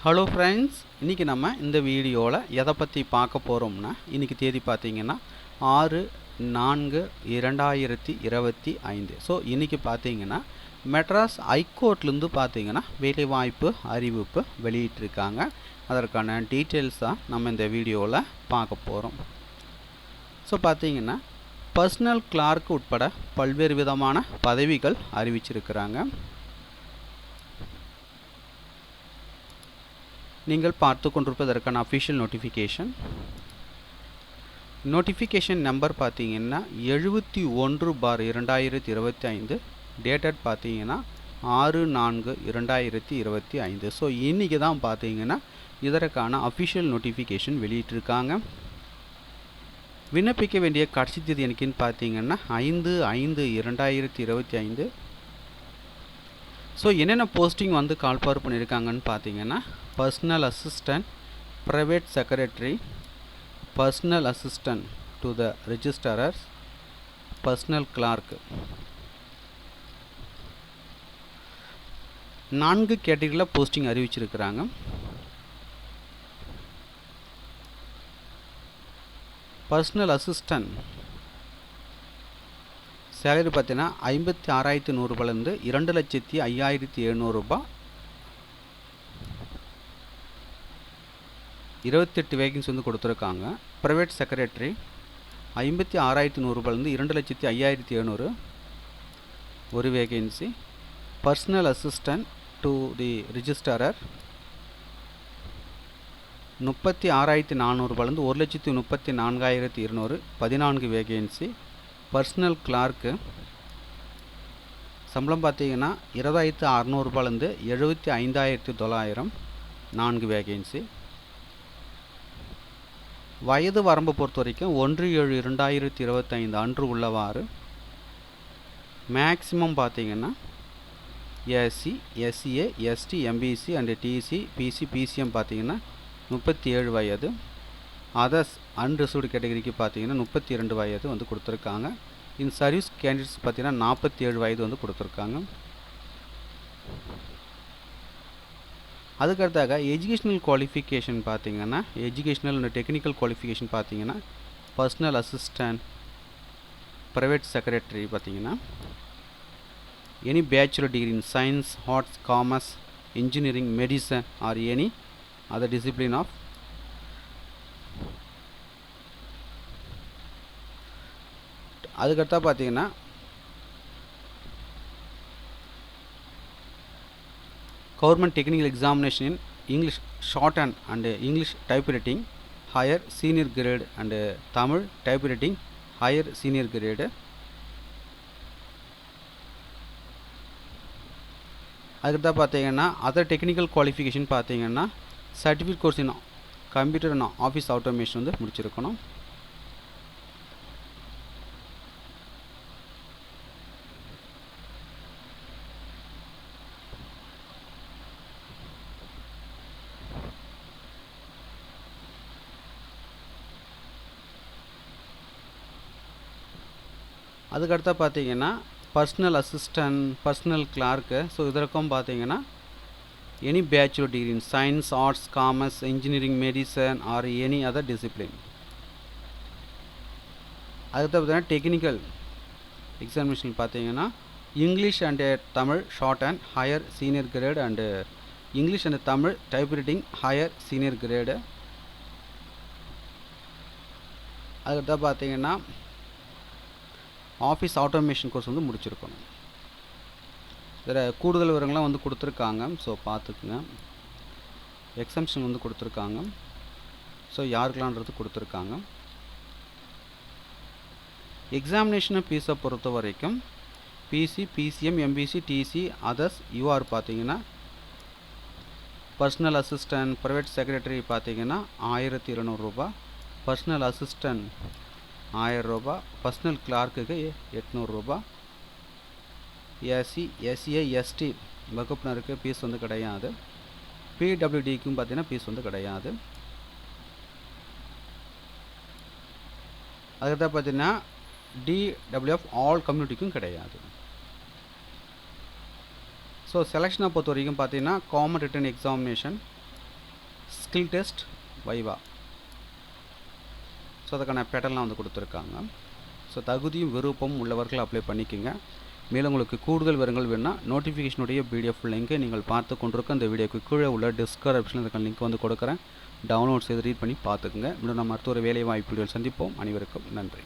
Hello friends, இன்றைக்கி நம்ம இந்த வீடியோவில் எதை பற்றி பார்க்க போகிறோம்னா, இன்றைக்கி தேதி பார்த்திங்கன்னா 6/4/2025. ஸோ இன்றைக்கி பார்த்திங்கன்னா மெட்ராஸ் ஹைகோர்ட்லேருந்து பார்த்திங்கன்னா வேலைவாய்ப்பு அறிவிப்பு வெளியிட்டிருக்காங்க. அதற்கான டீட்டெயில்ஸ் தான் நம்ம இந்த வீடியோவில் பார்க்க போகிறோம். ஸோ பார்த்திங்கன்னா பர்சனல் கிளார்க் உட்பட பல்வேறு விதமான பதவிகள் அறிவிச்சிருக்கிறாங்க. நீங்கள் பார்த்து கொண்டிருப்பதற்கான அஃபிஷியல் நோட்டிஃபிகேஷன் நம்பர் பார்த்தீங்கன்னா 71/2025, டேட்டட் பார்த்தீங்கன்னா 6/4/2025. ஸோ இன்றைக்கி தான் பார்த்தீங்கன்னா இதற்கான அஃபிஷியல் நோட்டிஃபிகேஷன் வெளியிட்டிருக்காங்க. விண்ணப்பிக்க வேண்டிய கடைசி தேதி எனக்குன்னு பார்த்தீங்கன்னா 5/5/2025. ஸோ என்னென்ன போஸ்டிங் வந்து கால்பார் பண்ணியிருக்காங்கன்னு பார்த்தீங்கன்னா personal assistant, private secretary, personal assistant to the registrars, personal clerk. 4 கேட்டகரியில் போஸ்டிங் அறிவிச்சிருக்கிறாங்க. பர்சனல் அசிஸ்டன்ட் சேலரி பார்த்தீங்கன்னா 56,100 ரூபாயிலேருந்து 2,05,700 ரூபாய். 28 வேகன்சி வந்து கொடுத்துருக்காங்க. ப்ரைவேட் செக்ரட்டரி 56,100 ரூபாயிலேருந்து 2,05,700 ஒரு vacancy. Personal assistant to the registrar 36,400 ரூபாயிலேருந்து 1,34,200 14 வேகன்சி. பர்சனல் கிளார்க்கு சம்பளம் பார்த்தீங்கன்னா 20,600 ரூபாயிலேருந்து 75,900 4 வேகன்சி. வயது வரம்பு பொறுத்த வரைக்கும் 1/7/2025 அன்று உள்ளவாறு. மேக்ஸிமம் பார்த்தீங்கன்னா SC, SCA, ST, MBC and DC, BC, BCM பார்த்தீங்கன்னா 37 வயது. அதர்ஸ் அன்ரிசர்வ்டு கேட்டகரிக்கு பார்த்தீங்கன்னா 32 வயது வந்து கொடுத்துருக்காங்க. இன் சர்வீஸ் கேண்டிடேட்ஸ் பார்த்தீங்கன்னா 47 வயது வந்து கொடுத்துருக்காங்க. அதுக்கடுத்தாக எஜுகேஷ்னல் குவாலிஃபிகேஷன் பார்த்தீங்கன்னா எஜுகேஷ்னல் அண்ட் டெக்னிக்கல் குவாலிஃபிகேஷன் பார்த்தீங்கன்னா பர்சனல் அசிஸ்டன்ட், ப்ரைவேட் செக்ரட்டரி பார்த்தீங்கன்னா any bachelor degree in science, arts, commerce, engineering, medicine or any other discipline of. அதுக்கடுத்தா பார்த்தீங்கன்னா government technical examination in English shorthand and English typewriting higher senior grade and Tamil typewriting higher senior grade. அதுக்கடுத்தா பார்த்தீங்கன்னா other technical qualification பார்த்தீங்கன்னா certificate course in computer and office automation வந்து முடிச்சிருக்கணும். அதுக்கடுத்தா பார்த்தீங்கன்னா personal assistant, personal clerk. So இதற்கும் பார்த்தீங்கன்னா any bachelor degree in science, arts, commerce, engineering, medicine or any other discipline. அதுக்கடுத்து பார்த்தீங்கன்னா டெக்னிக்கல் எக்ஸாமினேஷன் பார்த்தீங்கன்னா English and Tamil short and higher senior grade and English and Tamil typewriting higher senior grade. அதுக்கடுத்தா பார்த்தீங்கன்னா office automation course வந்து முடிச்சிருக்கணும். இதில் கூடுதல் விவரங்கள்லாம் வந்து கொடுத்துருக்காங்க. ஸோ பார்த்துக்குங்க. எக்ஸம்ஷன் வந்து கொடுத்துருக்காங்க. ஸோ யாருக்கெல்லான்றது கொடுத்துருக்காங்க. எக்ஸாமினேஷனை ஃபீஸை பொறுத்த வரைக்கும் BC, BCM, MBC, DC, others UR பார்த்தீங்கன்னா பர்சனல் அசிஸ்டன்ட், ப்ரைவேட் செக்ரட்டரி பார்த்தீங்கன்னா 1,200 ரூபாய், பர்சனல் அசிஸ்டன்ட் 1000 ரூபாய், பர்சனல் கிளார்க்குக்கு 800 ரூபாய். எஸ்சி, எஸ்சிஏ, எஸ்டி வகுப்பினருக்கு ஃபீஸ் வந்து கிடையாது. பிடபிள்யூடிக்கும் பார்த்தீங்கன்னா ஃபீஸ் வந்து கிடையாது. அதுக்கடுத்து பார்த்தீங்கன்னா டிடபிள்யூஎஃப் ஆல் கம்யூனிட்டிக்கும் கிடையாது. ஸோ செலெக்ஷனை பொறுத்த வரைக்கும் பார்த்தீங்கன்னா common written examination skill test, viva. So அதுக்கான பேட்டர்லாம் வந்து கொடுத்துருக்காங்க. ஸோ தகுதியும் விருப்பமும் உள்ளவர்கள் அப்ளை பண்ணிக்கோங்க. மேலும் உங்களுக்கு கூடுதல் விவரங்கள் வேணும்னா நோட்டிஃபிகேஷனுடைய பிடிஎஃப் லிங்கை நீங்கள் பார்த்து கொண்டிருக்க அந்த வீடியோக்கு கீழே உள்ள டிஸ்கிரிப்ஷனில் இருக்க லிங்க் வந்து கொடுக்குறேன். டவுன்லோட் செய்து ரீட் பண்ணி பார்த்துக்குங்க. இன்னும் நம்ம அடுத்த ஒரு வேலை வாய்ப்பு வீடியோவில் சந்திப்போம். அனைவருக்கும் நன்றி.